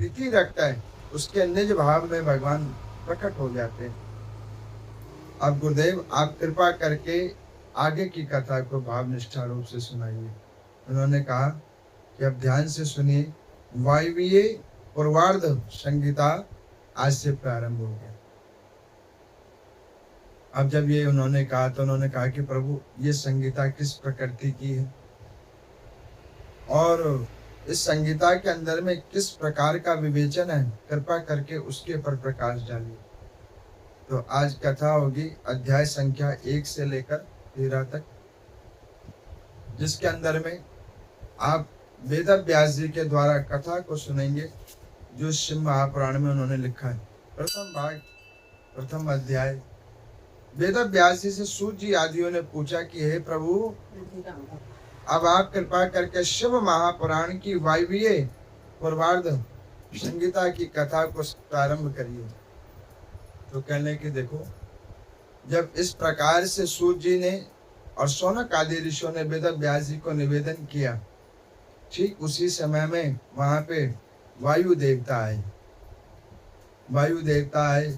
प्रीति रखता है उसके निज भाव में भगवान प्रकट हो जाते हैं। अब गुरुदेव आप कृपा करके आगे की कथा को भाव निष्ठा रूप से सुनाइए। उन्होंने कहा कि अब ध्यान से सुनिए। वायवीय पूर्वार्ध संगीता आज से प्रारंभ हो गया। अब जब ये उन्होंने कहा तो उन्होंने कहा कि प्रभु ये संगीता किस प्रकृति की है और इस संगीता के अंदर में किस प्रकार का विवेचन है, कृपा करके उसके ऊपर प्रकाश डालिए। तो आज कथा होगी अध्याय संख्या 1 से लेकर 13 तक, जिसके अंदर में आप वेद व्यास जी के द्वारा कथा को सुनेंगे जो शिव महापुराण में उन्होंने लिखा है। प्रथम भाग प्रथम अध्याय। वेद व्यास जी से सूत जी आदियों ने पूछा कि हे प्रभु, अब आप कृपा करके शिव महापुराण की वायवीय पूर्वार्ध संगीता की कथा को प्रारंभ करिए। तो कहने की देखो, जब इस प्रकार से सूत जी ने और शौनक आदि ऋषियों ने वेद व्यास जी को निवेदन किया, ठीक उसी समय में वहां पे वायु देवता आए। वायु देवता आए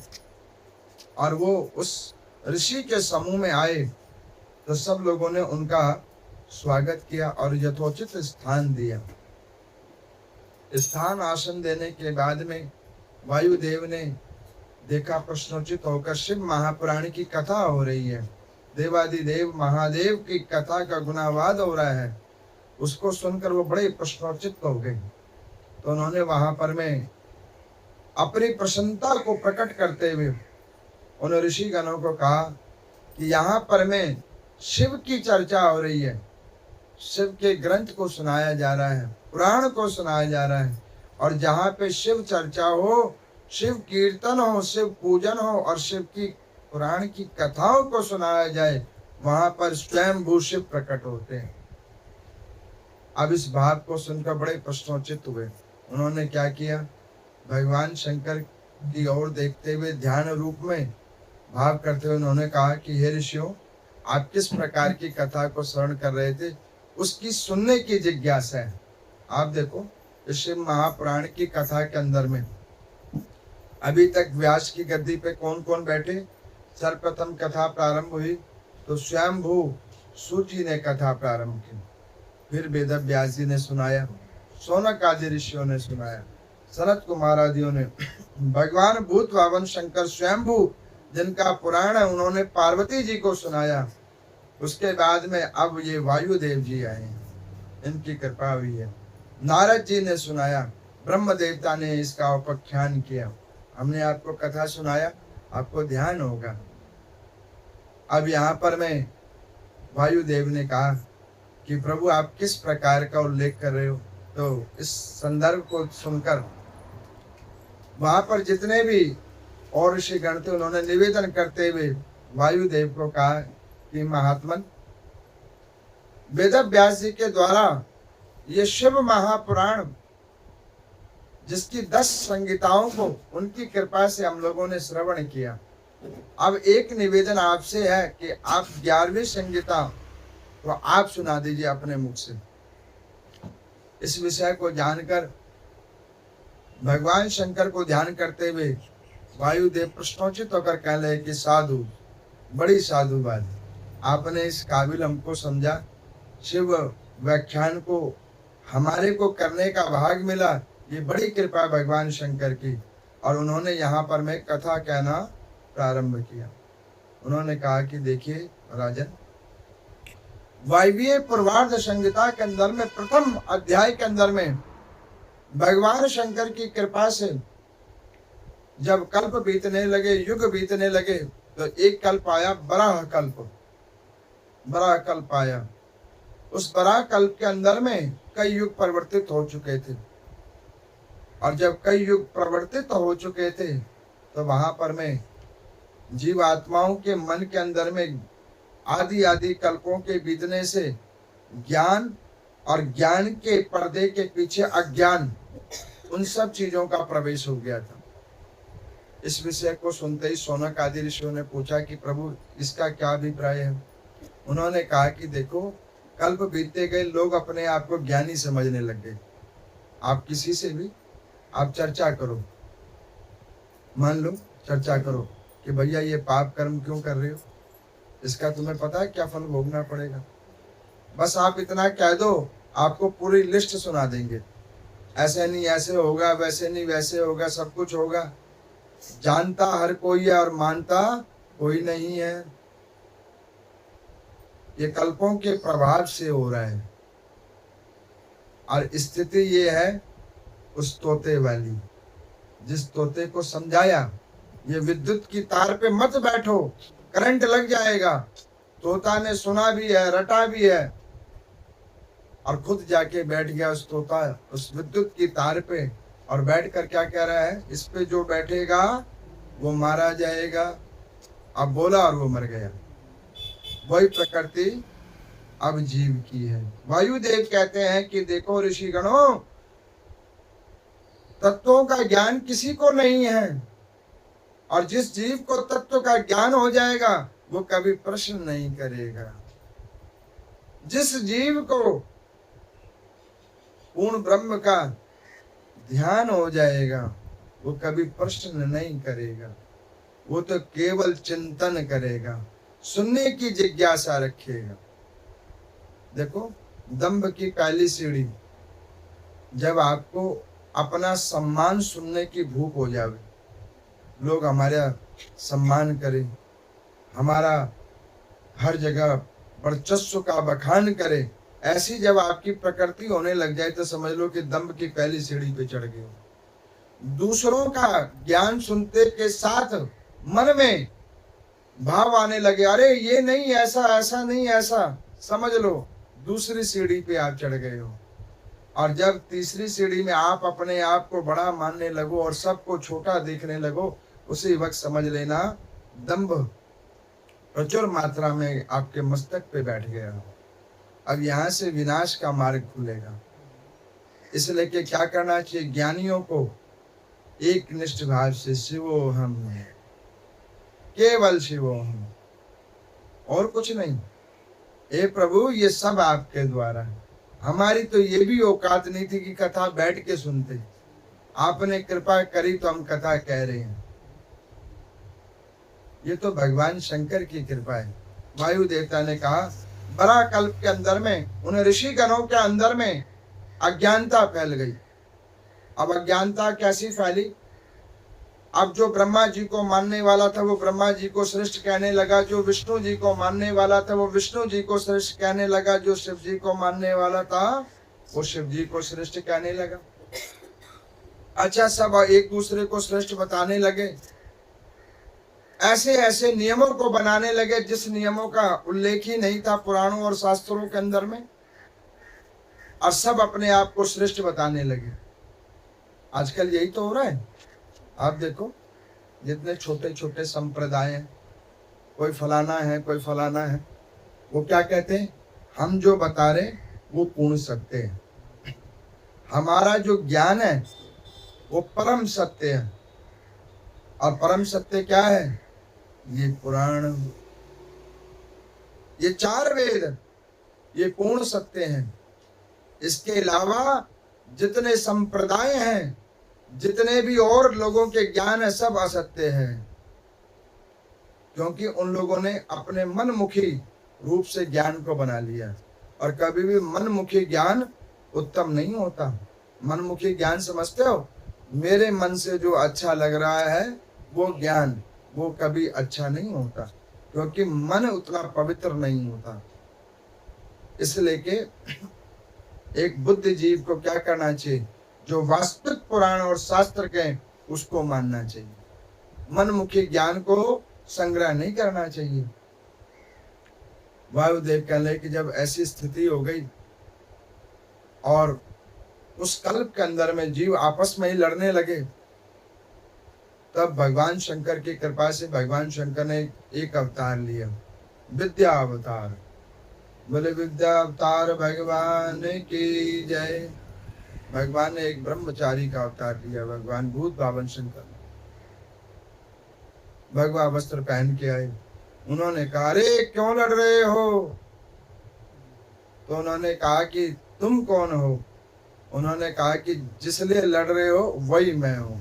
और वो उस ऋषि के समूह में आए तो सब लोगों ने उनका स्वागत किया और यथोचित स्थान दिया। स्थान आसन देने के बाद में वायुदेव ने देखा, प्रश्नोचित होकर शिव महापुराण की कथा हो रही है, देवादिदेव महादेव की कथा का गुणावाद हो रहा है। उसको सुनकर वो बड़े प्रश्नोचित हो गए। तो उन्होंने वहां पर में अपनी प्रसन्नता को प्रकट करते हुए उन ऋषि गणों को कहा कि यहाँ पर में शिव की चर्चा हो रही है, शिव के ग्रंथ को सुनाया जा रहा है, पुराण को सुनाया जा रहा है, और जहाँ पे शिव चर्चा हो, शिव कीर्तन हो, शिव पूजन हो और शिव की पुराण की कथाओं को सुनाया जाए, वहां पर स्वयं भू शिव प्रकट होते हैं। अब इस भाव को सुनकर बड़े प्रश्नोचित हुए। उन्होंने क्या किया, भगवान शंकर की ओर देखते हुए ध्यान रूप में भाव करते हुए उन्होंने कहा कि हे ऋषियों, आप किस प्रकार की कथा को श्रवण कर रहे थे, उसकी सुनने की जिज्ञासा है। आप देखो, शिव महापुराण की कथा के अंदर में अभी तक व्यास की गद्दी पे कौन कौन बैठे। सर्वप्रथम कथा प्रारंभ हुई तो स्वयंभू सूत जी ने कथा प्रारंभ की, फिर वेद व्यास जी ने सुनाया, शौनक आदि ऋषियों ने सुनाया, सनत कुमार आदियों ने, भगवान भूत भावन शंकर स्वयंभू जिनका पुराण है उन्होंने पार्वती जी को सुनाया। उसके बाद में अब ये वायुदेव जी आए हैं, इनकी कृपा हुई है। नारद जी ने सुनाया, ब्रह्म देवता ने इसका उपाख्यान किया। हमने आपको कथा सुनाया, आपको ध्यान होगा। अब यहाँ पर मैं वायुदेव ने कहा कि प्रभु आप किस प्रकार का उल्लेख कर रहे हो। तो इस संदर्भ को सुनकर वहां पर जितने भी और ऋषिगण थे उन्होंने निवेदन करते हुए वायुदेव को कहा कि महात्मन, वेद व्यास जी के द्वारा ये शिव महापुराण जिसकी 10 संगीताओं को उनकी कृपा से हम लोगों ने श्रवण किया। अब एक निवेदन आपसे है कि आप 11वीं संगीता तो आप सुना दीजिए अपने मुख से। इस विषय को जानकर भगवान शंकर को ध्यान करते हुए वायुदेव प्रश्नोचित होकर कह रहे कि साधु, बड़ी साधु बात, आपने इस काबिल हमको समझा, शिव व्याख्यान को हमारे को करने का भाग मिला, ये बड़ी कृपा भगवान शंकर की। और उन्होंने यहाँ पर मैं कथा कहना प्रारंभ किया। उन्होंने कहा कि देखिए राजन, वायवीय पूर्वार्ध संगीता के अंदर में प्रथम अध्याय के अंदर में भगवान शंकर की कृपा से जब कल्प बीतने लगे, युग बीतने लगे, तो एक कल्प आया, बराह कल्प। बराह कल्प आया। उस बराह कल्प के अंदर में कई युग परिवर्तित हो चुके थे, और जब कई युग परिवर्तित हो चुके थे तो वहां पर में जीवात्माओं के मन के अंदर में आदि आदि कल्पों के बीतने से ज्ञान और ज्ञान के पर्दे के पीछे अज्ञान, उन सब चीजों का प्रवेश हो गया था। इस विषय को सुनते ही शौनक आदि ऋषियों ने पूछा कि प्रभु इसका क्या अभिप्राय है। उन्होंने कहा कि देखो, कल्प बीतते गए, लोग अपने आप को ज्ञानी समझने लग गए। आप किसी से भी आप चर्चा करो, मान लो चर्चा करो कि भैया ये पाप कर्म क्यों कर रहे हो, इसका तुम्हें पता है क्या फल भोगना पड़ेगा। बस आप इतना कह दो, आपको पूरी लिस्ट सुना देंगे, ऐसे नहीं ऐसे होगा, वैसे नहीं वैसे होगा, सब कुछ होगा। जानता हर कोई है और मानता कोई नहीं है। ये कल्पों के प्रभाव से हो रहा है। और स्थिति ये है उस तोते वाली, जिस तोते को समझाया ये विद्युत की तार पे मत बैठो, करंट लग जाएगा। तोता ने सुना भी है, रटा भी है, और खुद जाके बैठ गया उस तोता उस विद्युत की तार पे, और बैठ कर क्या कह रहा है, इस पे जो बैठेगा वो मारा जाएगा। अब बोला और वो मर गया। वही प्रकृति अब जीव की है। वायुदेव कहते हैं कि देखो ऋषिगणों, तत्वों का ज्ञान किसी को नहीं है, और जिस जीव को तत्व का ज्ञान हो जाएगा वो कभी प्रश्न नहीं करेगा। जिस जीव को पूर्ण ब्रह्म का ध्यान हो जाएगा वो कभी प्रश्न नहीं करेगा, वो तो केवल चिंतन करेगा, सुनने की जिज्ञासा रखेगा। देखो, दंभ की पहली सीढ़ी, जब आपको अपना सम्मान सुनने की भूख हो जावे, लोग हमारा सम्मान करें, हमारा हर जगह वर्चस्व का बखान करें, ऐसी जब आपकी प्रकृति होने लग जाए तो समझ लो कि दंभ की पहली सीढ़ी पे चढ़ गए हो। दूसरों का ज्ञान सुनते के साथ मन में भाव आने लगे, अरे ये नहीं ऐसा, ऐसा नहीं ऐसा, समझ लो दूसरी सीढ़ी पे आप चढ़ गए हो। और जब तीसरी सीढ़ी में आप अपने आप को बड़ा मानने लगो और सबको छोटा देखने लगो, उसी वक्त समझ लेना दंभ प्रचुर मात्रा में आपके मस्तक पे बैठ गया हो। अब यहाँ से विनाश का मार्ग खुलेगा। इसलिए कि क्या करना चाहिए, ज्ञानियों को एक निष्ठ भाव से शिवोहम, केवल शिवोहम, और कुछ नहीं। हे प्रभु, ये सब आपके द्वारा है, हमारी तो ये भी औकात नहीं थी कि कथा बैठ के सुनते, आपने कृपा करी तो हम कथा कह रहे हैं। ये तो भगवान शंकर की कृपा है। वायु देवता ने कहा, बड़ा कल्प के अंदर में, उन ऋषि गणों के अंदर में अज्ञानता फैल गई। अब अज्ञानता कैसी फैली, अब जो ब्रह्मा जी को मानने वाला था वो ब्रह्मा जी को श्रेष्ठ कहने लगा, जो विष्णु जी को मानने वाला था वो विष्णु जी को श्रेष्ठ कहने लगा, जो शिव जी को मानने वाला था वो शिव जी को श्रेष्ठ कहने लगा। अच्छा, सब एक दूसरे को श्रेष्ठ बताने लगे, ऐसे ऐसे नियमों को बनाने लगे जिस नियमों का उल्लेख ही नहीं था पुराणों और शास्त्रों के अंदर में, और सब अपने आप को श्रेष्ठ बताने लगे। आजकल यही तो हो रहा है। आप देखो, जितने छोटे छोटे संप्रदाय हैं, कोई फलाना है कोई फलाना है, वो क्या कहते हैं, हम जो बता रहे वो पूर्ण सत्य है, हमारा जो ज्ञान है वो परम सत्य है। और परम सत्य क्या है, ये पुराण, ये चार वेद, ये पूर्ण सत्य हैं। इसके अलावा जितने संप्रदाय हैं, जितने भी और लोगों के ज्ञान है, सब असत्य है, क्योंकि उन लोगों ने अपने मनमुखी रूप से ज्ञान को बना लिया। और कभी भी मनमुखी ज्ञान उत्तम नहीं होता। मनमुखी ज्ञान समझते हो, मेरे मन से जो अच्छा लग रहा है वो ज्ञान, वो कभी अच्छा नहीं होता, क्योंकि मन उतना पवित्र नहीं होता। इसलिए कि एक बुद्धि जीव को क्या करना चाहिए, जो वास्तविक पुराण और शास्त्र के उसको मानना चाहिए, मनमुखी ज्ञान को संग्रह नहीं करना चाहिए। वायुदेव कह रहे कि जब ऐसी स्थिति हो गई और उस कल्प के अंदर में जीव आपस में ही लड़ने लगे, तब भगवान शंकर की कृपा से भगवान शंकर ने एक अवतार लिया, विद्या अवतार। बोले विद्या अवतार भगवान की जय। भगवान ने एक ब्रह्मचारी का अवतार लिया, भगवान भूत भावन शंकर भगवा वस्त्र पहन के आए। उन्होंने कहा, अरे क्यों लड़ रहे हो? तो उन्होंने कहा कि तुम कौन हो? उन्होंने कहा कि जिसलिए लड़ रहे हो वही मैं हूं।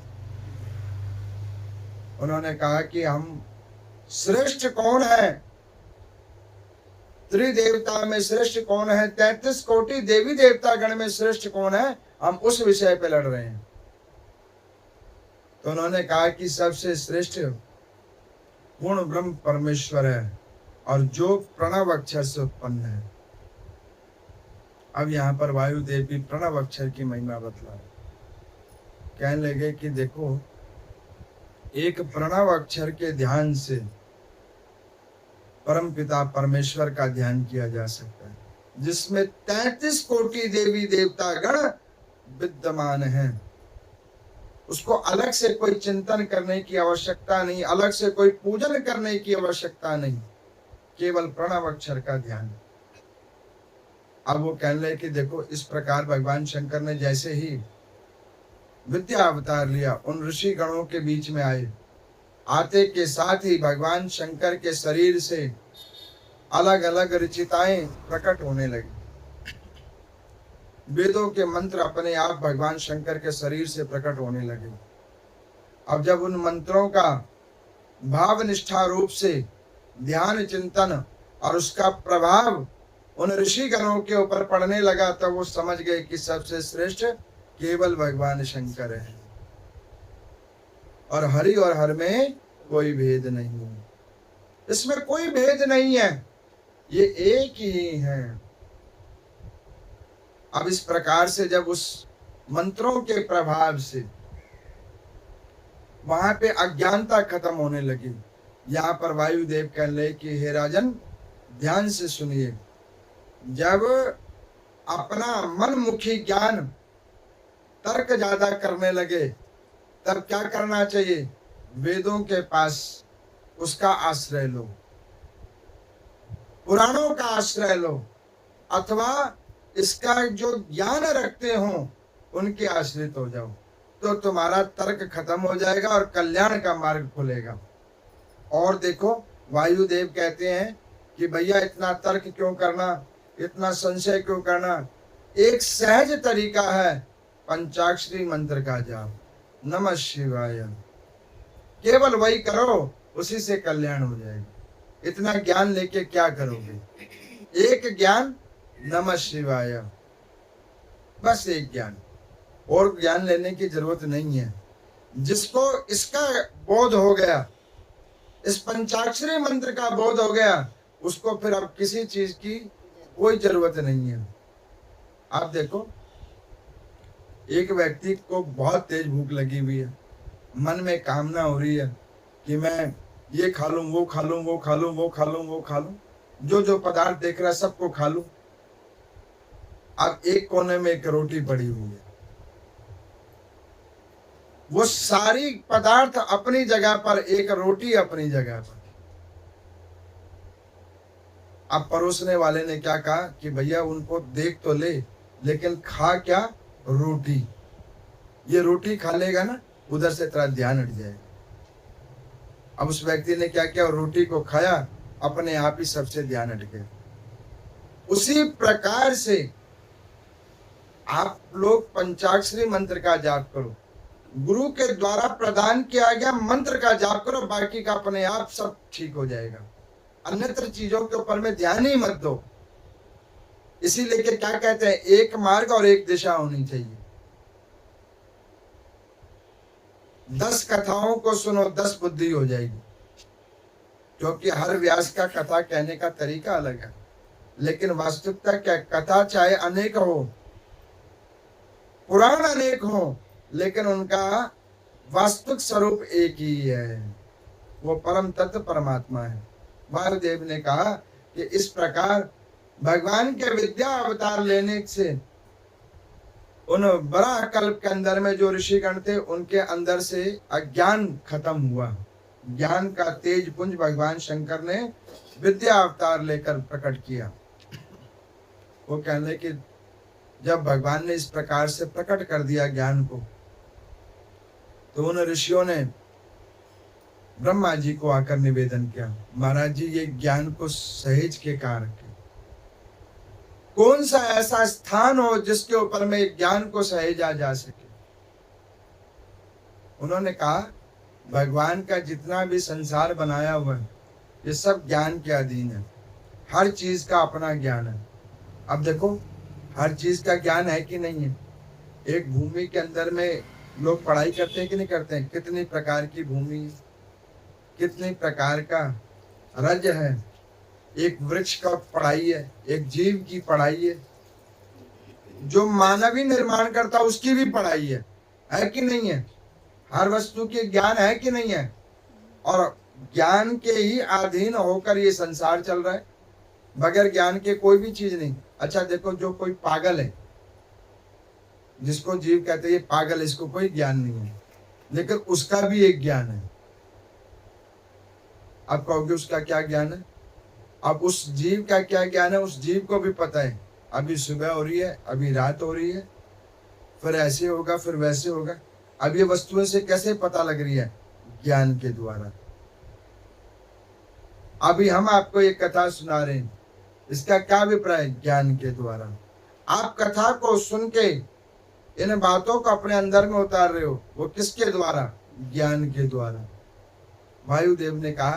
उन्होंने कहा कि हम श्रेष्ठ कौन है, त्रिदेवता में श्रेष्ठ कौन है, 33 कोटि देवी देवता गण में श्रेष्ठ कौन है, हम उस विषय पे लड़ रहे हैं। तो उन्होंने कहा कि सबसे श्रेष्ठ पूर्ण ब्रह्म परमेश्वर है और जो प्रणव अक्षर से उत्पन्न है। अब यहाँ पर वायुदेव भी प्रणव अक्षर की महिमा बतला है। कहने लगे कि देखो, एक प्रणव अक्षर के ध्यान से परम पिता परमेश्वर का ध्यान किया जा सकता है, जिसमें 33 कोटि देवी देवता गण विद्यमान हैं। उसको अलग से कोई चिंतन करने की आवश्यकता नहीं, अलग से कोई पूजन करने की आवश्यकता नहीं, केवल प्रणव अक्षर का ध्यान। अब वो कहने लगे कि देखो, इस प्रकार भगवान शंकर ने जैसे ही विद्या अवतार लिया, उन ऋषि गणों के बीच में आए, आते के साथ ही भगवान शंकर के शरीर से अलग अलग ऋचिताएं प्रकट होने लगी। वेदों के मंत्र अपने आप भगवान शंकर के शरीर से प्रकट होने लगे। अब जब उन मंत्रों का भाव निष्ठा रूप से ध्यान चिंतन और उसका प्रभाव उन ऋषि गणों के ऊपर पड़ने लगा, तब वो समझ गए कि सबसे श्रेष्ठ केवल भगवान शंकर है और हरि और हर में कोई भेद नहीं है, इसमें कोई भेद नहीं है, ये एक ही है। अब इस प्रकार से जब उस मंत्रों के प्रभाव से वहां पे अज्ञानता खत्म होने लगी, यहाँ पर वायुदेव कहने लगे कि हे राजन, ध्यान से सुनिए, जब अपना मनमुखी ज्ञान तर्क ज्यादा करने लगे, तब क्या करना चाहिए? वेदों के पास उसका आश्रय लो, पुराणों का आश्रय लो, अथवा इसका जो ज्ञान रखते हो उनके आश्रित हो जाओ, तो तुम्हारा तर्क खत्म हो जाएगा और कल्याण का मार्ग खुलेगा। और देखो, वायुदेव कहते हैं कि भैया इतना तर्क क्यों करना, इतना संशय क्यों करना? एक सहज तरीका है, पंचाक्षरी मंत्र का जाप, नमः शिवाय, केवल वही करो, उसी से कल्याण हो जाएगा। इतना ज्ञान लेके क्या करोगे? एक ज्ञान, नमः शिवाय, बस एक ज्ञान, और ज्ञान लेने की जरूरत नहीं है। जिसको इसका बोध हो गया, इस पंचाक्षरी मंत्र का बोध हो गया, उसको फिर अब किसी चीज की कोई जरूरत नहीं है। आप देखो, एक व्यक्ति को बहुत तेज भूख लगी हुई है, मन में कामना हो रही है कि मैं ये खा लूं, वो खा लूं, वो खा लूं, वो खा लूं, वो खा लूं, जो जो पदार्थ देख रहा है सबको खा लूं। अब एक कोने में एक रोटी पड़ी हुई है, वो सारी पदार्थ अपनी जगह पर, एक रोटी अपनी जगह पर। अब परोसने वाले ने क्या कहा कि भैया उनको देख तो ले, लेकिन खा क्या? रोटी। ये रोटी खा लेगा ना, उधर से तेरा ध्यान हट जाएगा। अब उस व्यक्ति ने क्या किया? रोटी को खाया, अपने आप ही सबसे ध्यान हट गया। उसी प्रकार से आप लोग पंचाक्षरी मंत्र का जाप करो, गुरु के द्वारा प्रदान किया गया मंत्र का जाप करो, बाकी का अपने आप सब ठीक हो जाएगा। अन्यत्र चीजों के ऊपर में ध्यान ही मत दो। इसीलिए कि क्या कहते हैं, एक मार्ग और एक दिशा होनी चाहिए। 10 कथाओं को सुनो, 10 बुद्धि हो जाएगी, क्योंकि हर व्यास का कथा कहने का तरीका अलग है। लेकिन वास्तविकता क्या, कथा चाहे अनेक हो, पुराण अनेक हो, लेकिन उनका वास्तविक स्वरूप एक ही है, वो परम तत्व परमात्मा है। वायुदेव ने कहा कि इस प्रकार भगवान के विद्या अवतार लेने से उन बड़ा कल्प के अंदर में जो ऋषिगण थे, उनके अंदर से अज्ञान खत्म हुआ। ज्ञान का तेज पुंज भगवान शंकर ने विद्या अवतार लेकर प्रकट किया। वो कहने कि जब भगवान ने इस प्रकार से प्रकट कर दिया ज्ञान को, तो उन ऋषियों ने ब्रह्मा जी को आकर निवेदन किया, महाराज जी ये ज्ञान को सहेज के कहा रखे। कौन सा ऐसा स्थान हो जिसके ऊपर में ज्ञान को सहेजा जा सके। उन्होंने कहा भगवान का जितना भी संसार बनाया हुआ है ये सब ज्ञान के अधीन है, हर चीज का अपना ज्ञान है। अब देखो हर चीज का ज्ञान है कि नहीं है। एक भूमि के अंदर में लोग पढ़ाई करते हैं कि नहीं करते हैं, कितनी प्रकार की भूमि, कितनी प्रकार का रज है, एक वृक्ष का पढ़ाई है, एक जीव की पढ़ाई है, जो मानवीय निर्माण करता उसकी भी पढ़ाई है कि नहीं है। हर वस्तु के ज्ञान है कि नहीं है, और ज्ञान के ही अधीन होकर ये संसार चल रहा है, बगैर ज्ञान के कोई भी चीज नहीं। अच्छा देखो जो कोई पागल है, जिसको जीव कहते हैं ये पागल, इसको कोई ज्ञान नहीं है, लेकिन उसका भी एक ज्ञान है। आप कहोगे उसका क्या ज्ञान है, अब उस जीव का क्या ज्ञान है, उस जीव को भी पता है अभी सुबह हो रही है, अभी रात हो रही है, फिर ऐसे होगा फिर वैसे होगा। अब ये वस्तुएं से कैसे पता लग रही है, ज्ञान के द्वारा। अभी हम आपको एक कथा सुना रहे हैं, इसका क्या अभिप्राय है, ज्ञान के द्वारा। आप कथा को सुन के इन बातों को अपने अंदर में उतार रहे हो, वो किसके द्वारा, ज्ञान के द्वारा। वायुदेव ने कहा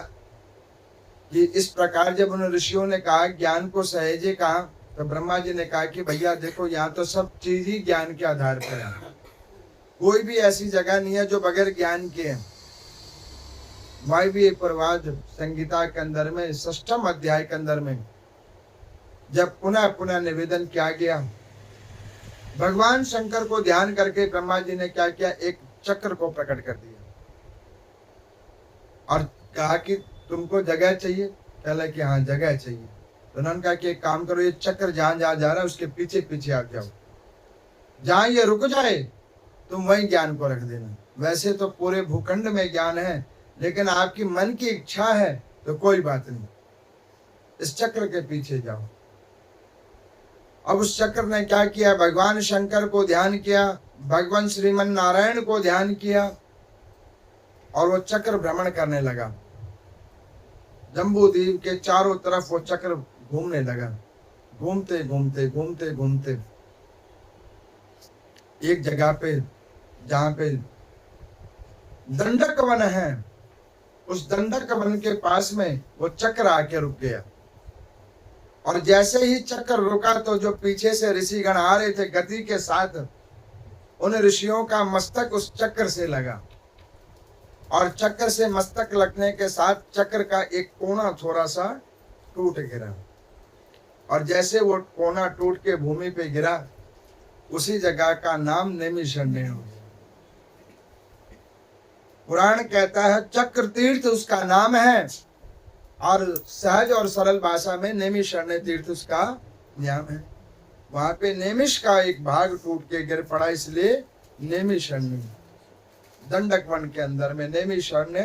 कि इस प्रकार जब उन ऋषियों ने कहा ज्ञान को सहेजे कहा, तो ब्रह्मा जी ने कहा कि भैया देखो यहाँ तो सब चीज ही ज्ञान के आधार पर है, कोई भी ऐसी जगह नहीं है जो बगैर ज्ञान के है। वायवीय प्रवाद संगीता के अंदर में 6वें अध्याय के अंदर में जब पुनः पुनः निवेदन किया गया, भगवान शंकर को ध्यान करके ब्रह्मा जी ने क्या किया, एक चक्र को प्रकट कर दिया और कहा कि तुमको जगह चाहिए, कहला कि हाँ जगह चाहिए। तो उन्होंने कहा कि एक काम करो, ये चक्र जहां जहां जा रहा है उसके पीछे पीछे आ जाओ, जहां ये रुक जाए तुम वहीं ज्ञान को रख देना। वैसे तो पूरे भूखंड में ज्ञान है, लेकिन आपकी मन की इच्छा है तो कोई बात नहीं, इस चक्र के पीछे जाओ। अब उस चक्र ने क्या किया, भगवान शंकर को ध्यान किया, भगवान श्रीमन नारायण को ध्यान किया और वो चक्र भ्रमण करने लगा। जम्बूद्वीप के चारों तरफ वो चक्र घूमने लगा, घूमते घूमते घूमते घूमते एक जगह पे जहां पे दंडक वन है, उस दंडक वन के पास में वो चक्र आके रुक गया। और जैसे ही चक्र रुका तो जो पीछे से ऋषिगण आ रहे थे गति के साथ, उन ऋषियों का मस्तक उस चक्र से लगा और चक्र से मस्तक लगने के साथ चक्र का एक कोना थोड़ा सा टूट गिरा, और जैसे वो कोना टूट के भूमि पे गिरा, उसी जगह का नाम नैमिषारण्य हो गया। पुराण कहता है चक्र तीर्थ उसका नाम है, और सहज और सरल भाषा में नैमिषारण्य तीर्थ उसका नाम है। वहां पे नैमिष का एक भाग टूट के गिर पड़ा, इसलिए नैमिषारण्य। दंडक वन के अंदर में नैमिषारण्य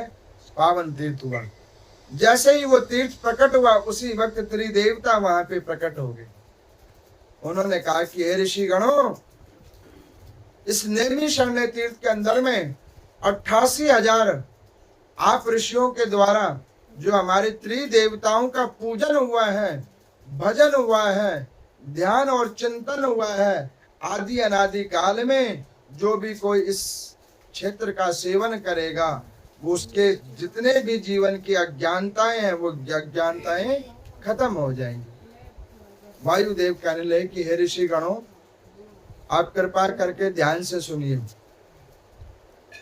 पावन तीर्थ हुआ। जैसे ही वो तीर्थ प्रकट हुआ, उसी वक्त त्रिदेवता वहां पे प्रकट हो गए। उन्होंने कहा कि हे ऋषि गणों, इस नैमिषारण्य तीर्थ के अंदर में 88,000 आप ऋषियों के द्वारा जो हमारे त्रिदेवताओं का पूजन हुआ है, भजन हुआ है, ध्यान और चिंतन हुआ है, आदि अनादि काल में जो भी कोई इस क्षेत्र का सेवन करेगा, वो उसके जितने भी जीवन की अज्ञानताएं हैं वो अज्ञानताएं खत्म हो जाएंगी। वायुदेव कहने लगे कि हे ऋषि गणों, आप कृपा करके ध्यान से सुनिए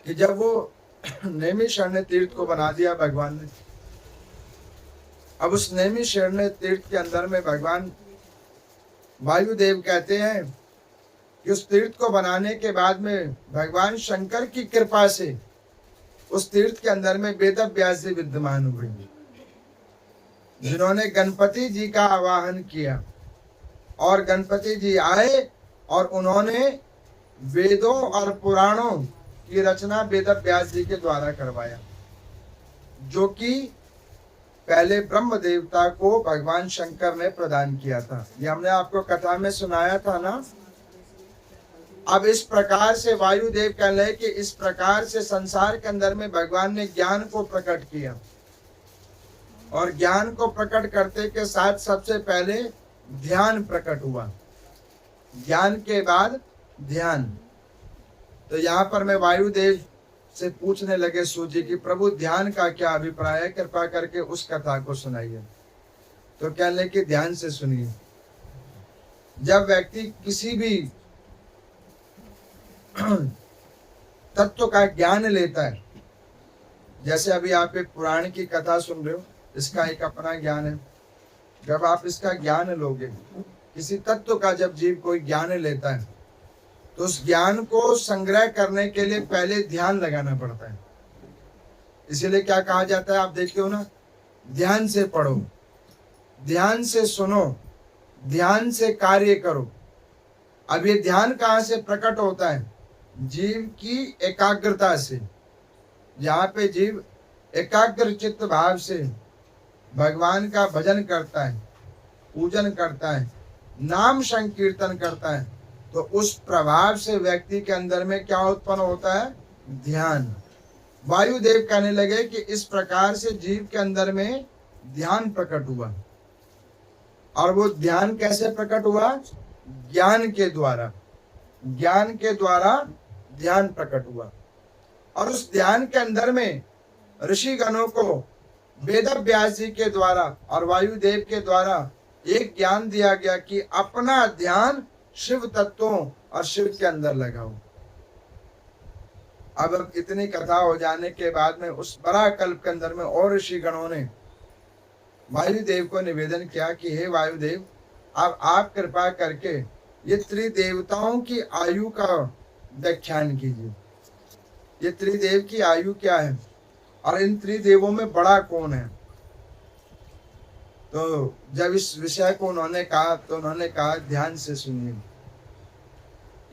कि जब वो नैमिषारण्य तीर्थ को बना दिया भगवान ने, अब उस नैमिषारण्य तीर्थ के अंदर में भगवान वायुदेव कहते हैं कि उस तीर्थ को बनाने के बाद में भगवान शंकर की कृपा से उस तीर्थ के अंदर में वेद व्यास जी विद्यमान हुए, जिन्होंने गणपति जी का आवाहन किया, और गणपति जी आए और उन्होंने वेदों और पुराणों की रचना वेद व्यास जी के द्वारा करवाया, जो कि पहले ब्रह्म देवता को भगवान शंकर ने प्रदान किया था। ये हमने आपको कथा में सुनाया था ना। अब इस प्रकार से वायुदेव कहने लगे कि इस प्रकार से संसार के अंदर में भगवान ने ज्ञान को प्रकट किया, और ज्ञान को प्रकट करते के साथ सबसे पहले ध्यान प्रकट हुआ। ज्ञान के बाद ध्यान। तो यहाँ पर मैं वायुदेव से पूछने लगे सूजी कि प्रभु ध्यान का क्या अभिप्राय है, कृपा करके उस कथा को सुनाइए। तो कहने लगे कि ध्यान से सुनिए। जब व्यक्ति किसी भी तत्व का ज्ञान लेता है, जैसे अभी आप एक पुराण की कथा सुन रहे हो, इसका एक अपना ज्ञान है। जब आप इसका ज्ञान लोगे, किसी तत्व का जब जीव कोई ज्ञान लेता है, तो उस ज्ञान को संग्रह करने के लिए पहले ध्यान लगाना पड़ता है। इसीलिए क्या कहा जाता है, आप देखते हो ना, ध्यान से पढ़ो, ध्यान से सुनो, ध्यान से कार्य करो। अब ये ध्यान कहाँ से प्रकट होता है? जीव की एकाग्रता से। जहाँ पे जीव एकाग्र चित्त भाव से भगवान का भजन करता है, पूजन करता है, नाम संकीर्तन करता है, तो उस प्रभाव से व्यक्ति के अंदर में क्या उत्पन्न होता है? ध्यान। वायुदेव कहने लगे कि इस प्रकार से जीव के अंदर में ध्यान प्रकट हुआ। और वो ध्यान कैसे प्रकट हुआ? ज्ञान के द्वारा। ज्ञान के द्वारा ध्यान प्रकट हुआ। और उस ध्यान के अंदर में ऋषि गणों को वेद व्यास जी के द्वारा और वायुदेव के द्वारा एक ज्ञान दिया गया कि अपना ध्यान शिव तत्वों और शिव के अंदर लगाओ। अब इतनी कथा हो जाने के बाद में उस बड़ा कल्प के अंदर में और ऋषि गणों ने वायुदेव को निवेदन किया कि हे वायुदेव, अब आप कृपा करके ये त्रिदेवताओं की आयु का व्याख्यान कीजिए। ये त्रिदेव की आयु क्या है और इन त्रिदेवों में बड़ा कौन है? तो जब इस विषय को उन्होंने कहा तो उन्होंने कहा ध्यान से सुनिए,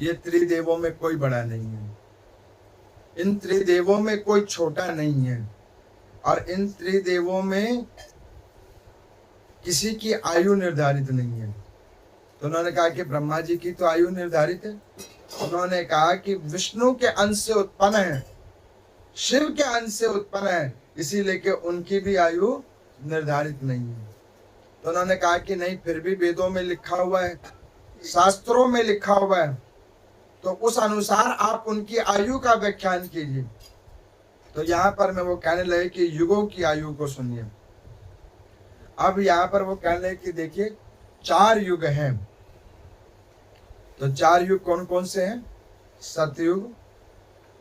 ये त्रिदेवों में कोई बड़ा नहीं है, इन त्रिदेवों में कोई छोटा नहीं है, और इन त्रिदेवों में किसी की आयु निर्धारित नहीं है। तो उन्होंने कहा कि ब्रह्मा जी की तो आयु निर्धारित है। उन्होंने कहा कि विष्णु के अंश से उत्पन्न है, शिव के अंश से उत्पन्न है, इसीलिए कि उनकी भी आयु निर्धारित नहीं है। तो उन्होंने कहा कि नहीं, फिर भी वेदों में लिखा हुआ है, शास्त्रों में लिखा हुआ है, तो उस अनुसार आप उनकी आयु का व्याख्यान कीजिए। तो यहाँ पर मैं वो कहने लगे कि युगों की आयु को सुनिए। अब यहाँ पर वो कहने लगे कि देखिए 4 युग हैं। तो 4 युग कौन कौन से हैं? सतयुग,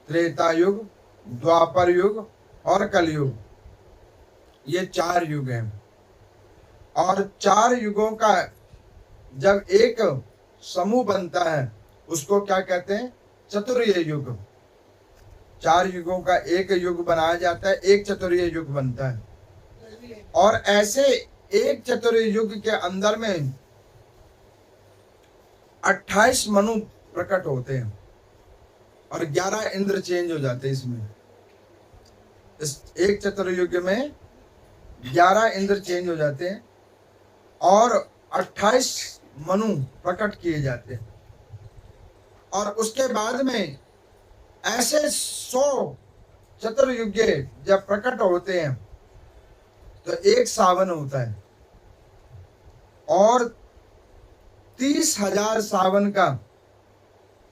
त्रेता युग, द्वापर युग और कलयुग। ये 4 युग हैं। और 4 युगों का जब एक समूह बनता है उसको क्या कहते हैं? चतुर्युग युग। 4 युगों का एक युग बनाया जाता है, एक चतुर्युग युग बनता है। और ऐसे एक चतुर्युग युग के अंदर में 28 मनु प्रकट होते हैं और 11 इंद्र चेंज हो जाते हैं। इसमें इस एक चतुर्युग में 11 इंद्र चेंज हो जाते हैं और 28 मनु प्रकट किए जाते हैं। और उसके बाद में ऐसे 100 चतुर्युग जब प्रकट होते हैं तो एक सावन होता है और 30,000 सावन का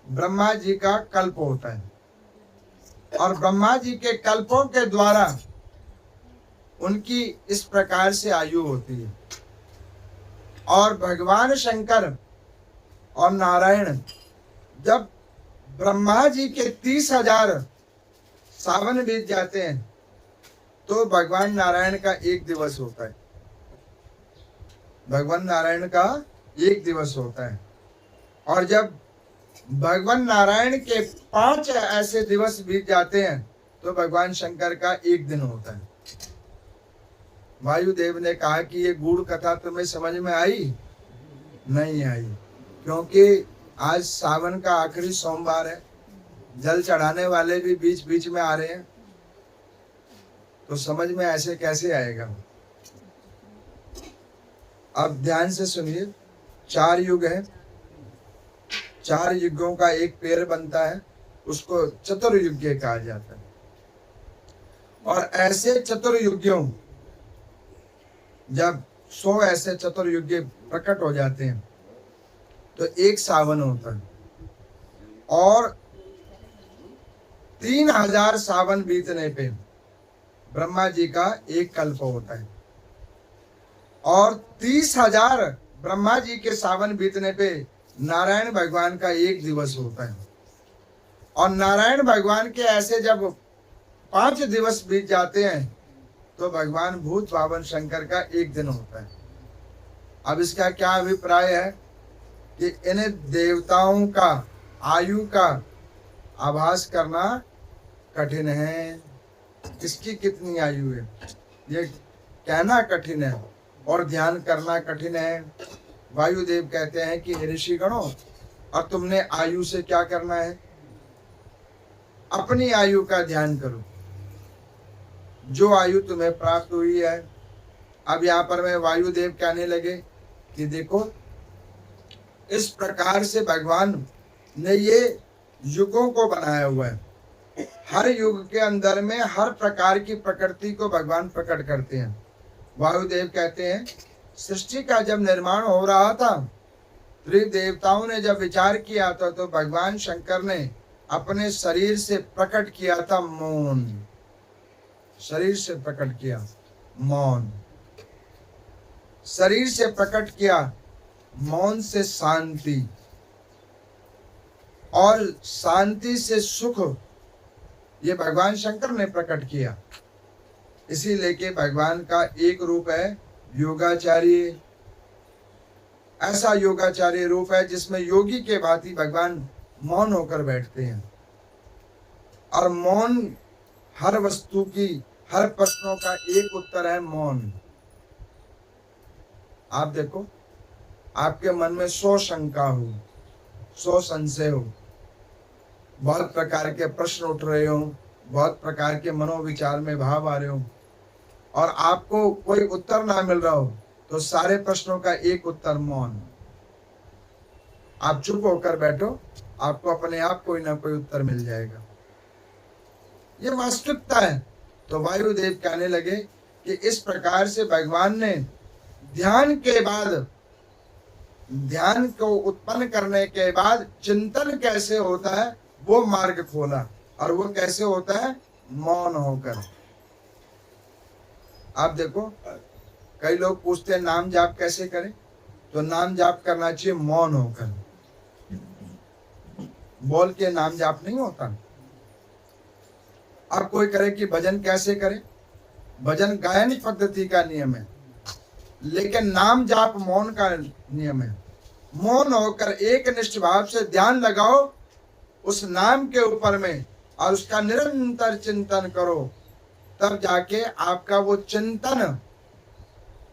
ब्रह्मा जी का कल्प होता है। और ब्रह्मा जी के कल्पों के द्वारा उनकी इस प्रकार से आयु होती है। और भगवान शंकर और नारायण जब ब्रह्मा जी के 30,000 सावन बीत जाते हैं तो भगवान नारायण का एक दिवस होता है। भगवान नारायण का एक दिवस होता है। और जब भगवान नारायण के 5 ऐसे दिवस बीत जाते हैं तो भगवान शंकर का एक दिन होता है। वायुदेव ने कहा कि ये गूढ़ कथा तुम्हें समझ में आई? नहीं आई, क्योंकि आज सावन का आखिरी सोमवार है, जल चढ़ाने वाले भी बीच बीच में आ रहे हैं, तो समझ में ऐसे कैसे आएगा? अब ध्यान से सुनिए, 4 युग है, 4 युगों का एक पेड़ बनता है, उसको चतुर्युग कहा जाता है। और ऐसे चतुर्युगों जब 100 ऐसे चतुर्युगी प्रकट हो जाते हैं तो एक सावन होता है, और 3000 सावन बीतने पे ब्रह्मा जी का एक कल्प होता है, और 30,000 ब्रह्मा जी के सावन बीतने पे नारायण भगवान का एक दिवस होता है। और नारायण भगवान के ऐसे जब 5 दिवस बीत जाते हैं तो भगवान भूत भावन शंकर का एक दिन होता है। अब इसका क्या अभिप्राय है कि इन देवताओं का आयु का आभास करना कठिन है। किसकी कितनी आयु है ये कहना कठिन है, और ध्यान करना कठिन है। वायुदेव कहते हैं कि ऋषिगणों, और तुमने आयु से क्या करना है? अपनी आयु का ध्यान करो, जो आयु तुम्हें प्राप्त हुई है। अब यहाँ पर मैं वायुदेव कहने लगे कि देखो, इस प्रकार से भगवान ने ये युगों को बनाया हुआ है। हर युग के अंदर में हर प्रकार की प्रकृति को भगवान प्रकट करते हैं। वायुदेव कहते हैं सृष्टि का जब निर्माण हो रहा था, देवताओं ने जब विचार किया था तो भगवान शंकर ने अपने शरीर से प्रकट किया था मौन। शरीर से प्रकट किया मौन, शरीर से प्रकट किया मौन से शांति, और शांति से सुख, ये भगवान शंकर ने प्रकट किया। इसीलिए के भगवान का एक रूप है योगाचार्य। ऐसा योगाचार्य रूप है जिसमें योगी के भांति भगवान मौन होकर बैठते हैं, और मौन हर वस्तु की, हर प्रश्नों का एक उत्तर है मौन। आप देखो, आपके मन में 100 शंका हो, 100 संशय हो, बहुत प्रकार के प्रश्न उठ रहे हो, बहुत प्रकार के मनोविचार में भाव आ रहे हो, और आपको कोई उत्तर ना मिल रहा हो, तो सारे प्रश्नों का एक उत्तर मौन। आप चुप होकर बैठो, आपको अपने आप कोई ना कोई उत्तर मिल जाएगा। ये वास्तविकता है। तो वायुदेव कहने लगे कि इस प्रकार से भगवान ने ध्यान के बाद, ध्यान को उत्पन्न करने के बाद चिंतन कैसे होता है वो मार्ग खोला, और वो कैसे होता है? मौन होकर। आप देखो, कई लोग पूछते हैं नाम जाप कैसे करें, तो नाम जाप करना चाहिए मौन होकर। बोल के नाम जाप नहीं होता। अब कोई करे कि भजन कैसे करे, भजन गायन पद्धति का नियम है, लेकिन नाम जाप मौन का नियम है। मौन होकर एक निष्ठ भाव से ध्यान लगाओ उस नाम के ऊपर में, और उसका निरंतर चिंतन करो, तब जाके आपका वो चिंतन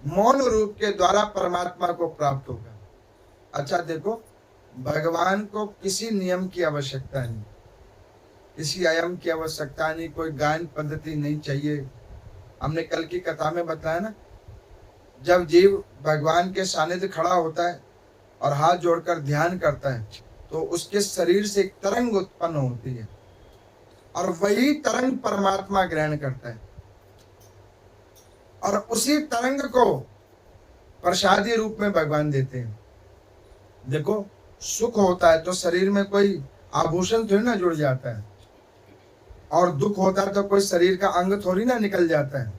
मौन रूप के द्वारा परमात्मा को प्राप्त होगा। अच्छा देखो, भगवान को किसी नियम की आवश्यकता नहीं, किसी आयाम की आवश्यकता नहीं, कोई गायन पद्धति नहीं चाहिए। हमने कल की कथा में बताया ना, जब जीव भगवान के सानिध्य खड़ा होता है और हाथ जोड़कर ध्यान करता है, तो उसके शरीर से एक तरंग उत्पन्न होती है, और वही तरंग परमात्मा ग्रहण करता है, और उसी तरंग को प्रसादी रूप में भगवान देते हैं। देखो, सुख होता है तो शरीर में कोई आभूषण थोड़ी ना जुड़ जाता है, और दुख होता है तो कोई शरीर का अंग थोड़ी ना निकल जाता है।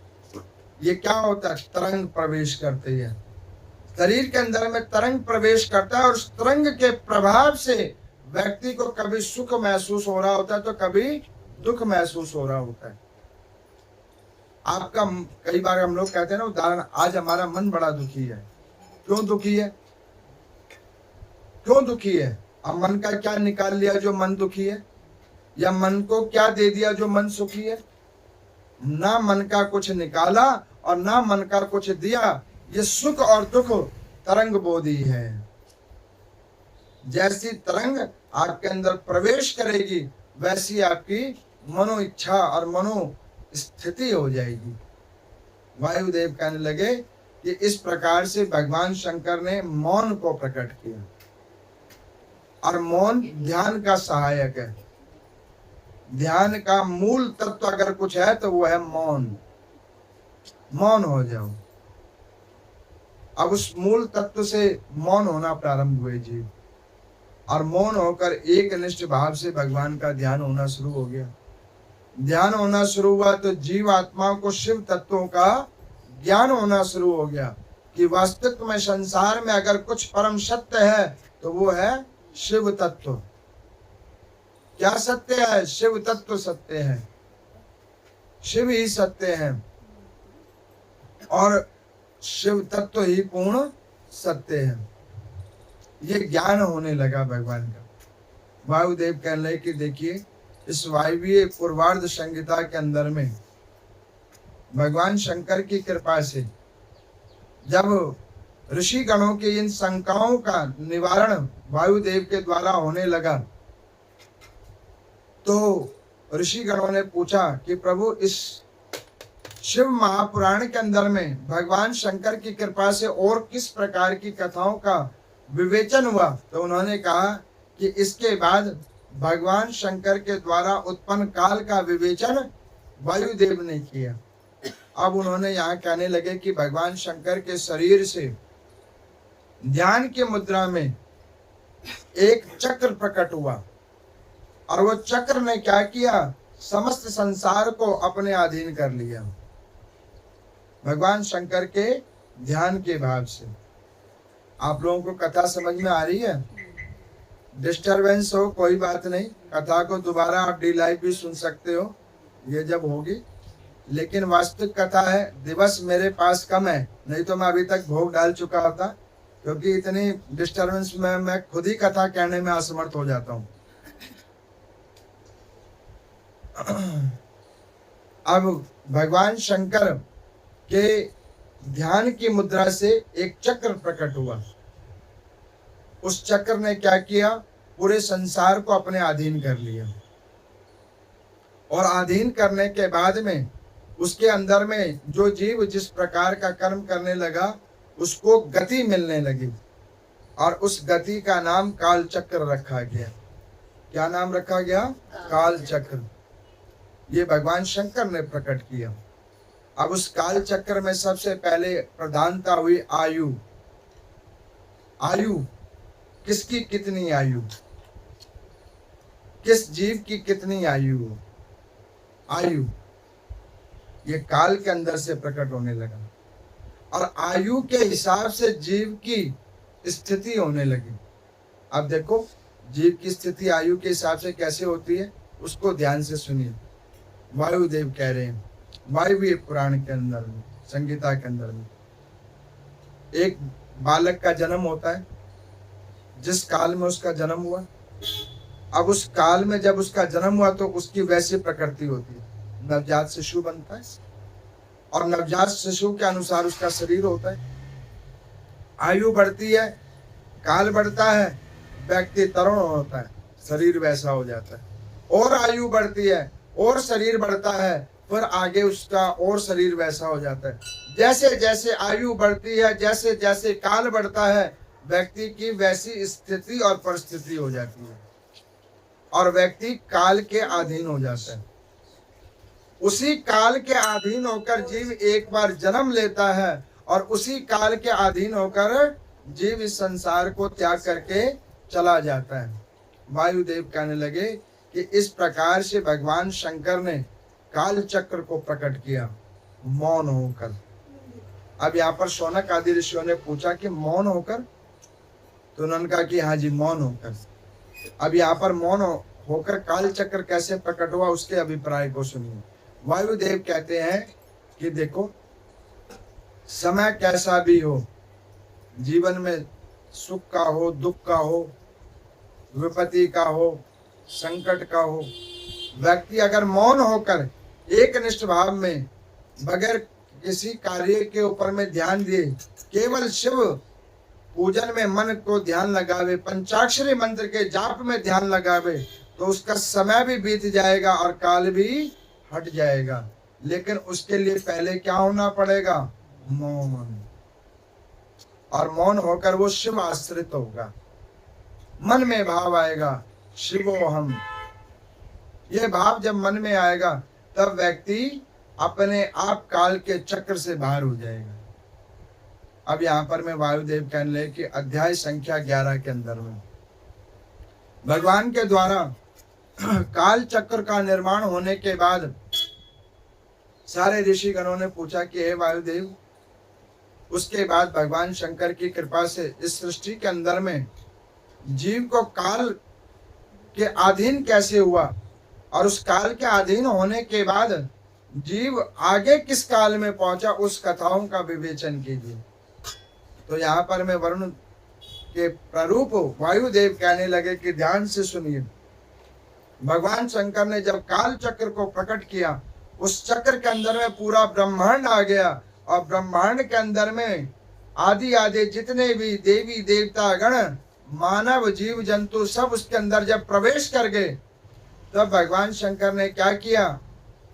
ये क्या होता है? तरंग प्रवेश करती है शरीर के अंदर में, तरंग प्रवेश करता है, और उस तरंग के प्रभाव से व्यक्ति को कभी सुख महसूस हो रहा होता है तो कभी दुख महसूस हो रहा होता है। आपका कई बार हम लोग कहते हैं ना, उदाहरण, आज हमारा मन बड़ा दुखी है। क्यों दुखी है? क्यों दुखी है? अब मन का क्या निकाल लिया जो मन दुखी है, या मन को क्या दे दिया जो मन सुखी है? ना मन का कुछ निकाला और ना मन का कुछ दिया। ये सुख और दुख तरंग बोधी है। जैसी तरंग आपके अंदर प्रवेश करेगी, वैसी आपकी मनो इच्छा और मनो स्थिति हो जाएगी। वायुदेव कहने लगे कि इस प्रकार से भगवान शंकर ने मौन को प्रकट किया, और मौन ध्यान का सहायक है। ध्यान का मूल तत्व अगर कुछ है तो वो है मौन। मौन हो जाओ। अब उस मूल तत्व से मौन होना प्रारंभ हुए जीव, और मौन होकर एक निष्ठ भाव से भगवान का ध्यान होना शुरू हो गया। ध्यान होना शुरू हुआ तो जीव आत्मा को शिव तत्वों का ज्ञान होना शुरू हो गया कि वास्तविक में संसार में अगर कुछ परम सत्य है तो वो है शिव तत्व। क्या सत्य है? शिव तत्व सत्य है, शिव ही सत्य है, और शिव तत्व ही पूर्ण सत्य है। ये ज्ञान होने लगा भगवान का। वायुदेव कहने लगे कि देखिए, इस वायवीय पूर्वार्ध संहिता के अंदर में भगवान शंकर की कृपा से जब ऋषि गणों के इन शंकाओं का निवारण वायुदेव के द्वारा होने लगा, तो ऋषि गणों ने पूछा कि प्रभु, इस शिव महापुराण के अंदर में भगवान शंकर की कृपा से और किस प्रकार की कथाओं का विवेचन हुआ? तो उन्होंने कहा कि इसके बाद भगवान शंकर के द्वारा उत्पन्न काल का विवेचन वायुदेव ने किया। अब उन्होंने यहाँ कहने लगे कि भगवान शंकर के शरीर से ध्यान की मुद्रा में एक चक्र प्रकट हुआ, और वो चक्र ने क्या किया? समस्त संसार को अपने अधीन कर लिया भगवान शंकर के ध्यान के भाव से। आप लोगों को कथा समझ में आ रही है? डिस्टरबेंस हो कोई बात नहीं, कथा को दोबारा आप डी लाइव भी सुन सकते हो ये जब होगी, लेकिन वास्तविक कथा है। दिवस मेरे पास कम है, नहीं तो मैं अभी तक भोग डाल चुका होता, क्योंकि इतनी डिस्टरबेंस में मैं खुद ही कथा कहने में असमर्थ हो जाता हूँ। अब भगवान शंकर के ध्यान की मुद्रा से एक चक्र प्रकट हुआ। उस चक्र ने क्या किया? पूरे संसार को अपने अधीन कर लिया, और अधीन करने के बाद में उसके अंदर में जो जीव जिस प्रकार का कर्म करने लगा उसको गति मिलने लगी, और उस गति का नाम काल चक्र रखा गया। क्या नाम रखा गया? काल चक्र। ये भगवान शंकर ने प्रकट किया। अब उस काल चक्र में सबसे पहले प्रधानता हुई आयु। आयु किसकी कितनी आयु, किस जीव की कितनी आयु हो, आयु ये काल के अंदर से प्रकट होने लगा, और आयु के हिसाब से जीव की स्थिति होने लगी। अब देखो, जीव की स्थिति आयु के हिसाब से कैसे होती है, उसको ध्यान से सुनिए। वायुदेव कह रहे हैं, वायुवीय पुराण के अंदर में, संगीता के अंदर में, एक बालक का जन्म होता है। जिस काल में उसका जन्म हुआ, अब उस काल में जब उसका जन्म हुआ तो उसकी वैसी प्रकृति होती है। नवजात शिशु बनता है, और नवजात शिशु के अनुसार उसका शरीर होता है। आयु बढ़ती है, काल बढ़ता है, व्यक्ति तरुण होता है, शरीर वैसा हो जाता है। और आयु बढ़ती है और शरीर बढ़ता है, फिर आगे उसका और शरीर वैसा हो जाता है। जैसे जैसे आयु बढ़ती है, जैसे जैसे काल बढ़ता है, व्यक्ति की वैसी स्थिति और परिस्थिति हो जाती है, और व्यक्ति काल के अधीन हो जाता है। उसी काल के अधीन होकर जीव एक बार जन्म लेता है, और उसी काल के अधीन होकर जीव इस संसार को त्याग करके चला जाता है। वायुदेव कहने लगे कि इस प्रकार से भगवान शंकर ने काल चक्र को प्रकट किया मौन होकर। अब यहाँ पर शौनक आदि ऋषियों ने पूछा कि मौन होकर, तो उन्होंने कहा कि हाँ जी, मौन होकर। अब यहाँ पर मौन होकर काल चक्र कैसे प्रकट हुआ, उसके अभिप्राय को सुनिए। वायुदेव कहते हैं कि देखो, समय कैसा भी हो, जीवन में सुख का हो, दुख का हो, विपत्ति का हो, संकट का हो, व्यक्ति अगर मौन होकर एक निष्ठ भाव में बगैर किसी कार्य के ऊपर में ध्यान दिए, केवल शिव पूजन में मन को ध्यान लगावे, पंचाक्षरी मंत्र के जाप में ध्यान लगावे, तो उसका समय भी बीत जाएगा और काल भी हट जाएगा। लेकिन उसके लिए पहले क्या होना पड़ेगा? मौन। और मौन होकर वो शिव आश्रित होगा, मन में भाव आएगा शिवो हम। ये भाव जब मन में आएगा तब व्यक्ति अपने आप काल के चक्र से बाहर हो जाएगा। अब यहाँ पर मैं वायुदेव कहने लगे कि अध्याय संख्या 11 के अंदर में भगवान के द्वारा काल चक्र का निर्माण होने के बाद सारे ऋषिगणों ने पूछा कि हे वायुदेव, उसके बाद भगवान शंकर की कृपा से इस सृष्टि के अंदर में जीव को काल के अधीन कैसे हुआ, और उस काल के अधीन होने के बाद जीव आगे किस काल में पहुंचा, उस कथाओं का विवेचन कीजिए। तो यहाँ पर मैं वरुण के प्ररूप वायुदेव कहने लगे कि ध्यान से सुनिए। भगवान शंकर ने जब काल चक्र को प्रकट किया, उस चक्र के अंदर में पूरा ब्रह्मांड आ गया, और ब्रह्मांड के अंदर में आदि आदि जितने भी देवी देवता गण मानव जीव जंतु सब उसके अंदर जब प्रवेश कर गए, तब भगवान शंकर ने क्या किया,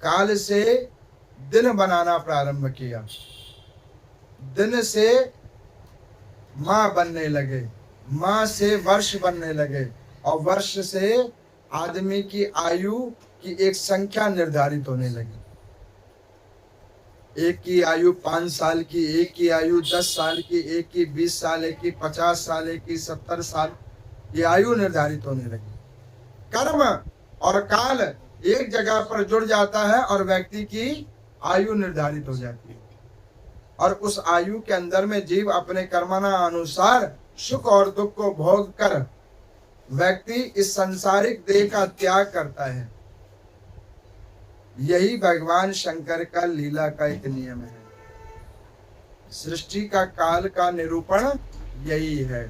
काल से दिन बनाना प्रारंभ किया। दिन से माह बनने लगे, माह से वर्ष बनने लगे, और वर्ष से आदमी की आयु की एक संख्या निर्धारित होने लगी। एक की आयु 5 साल की, एक की आयु 10 साल की, एक की 20 साल, एक की 50 साल, एक की 70 साल, ये आयु निर्धारित होने लगी। कर्म और काल एक जगह पर जुड़ जाता है और व्यक्ति की आयु निर्धारित हो जाती है, और उस आयु के अंदर में जीव अपने कर्मना अनुसार सुख और दुख को भोग कर व्यक्ति इस सांसारिक देह का त्याग करता है। यही भगवान शंकर का लीला का एक नियम है। सृष्टि का काल का निरूपण यही है।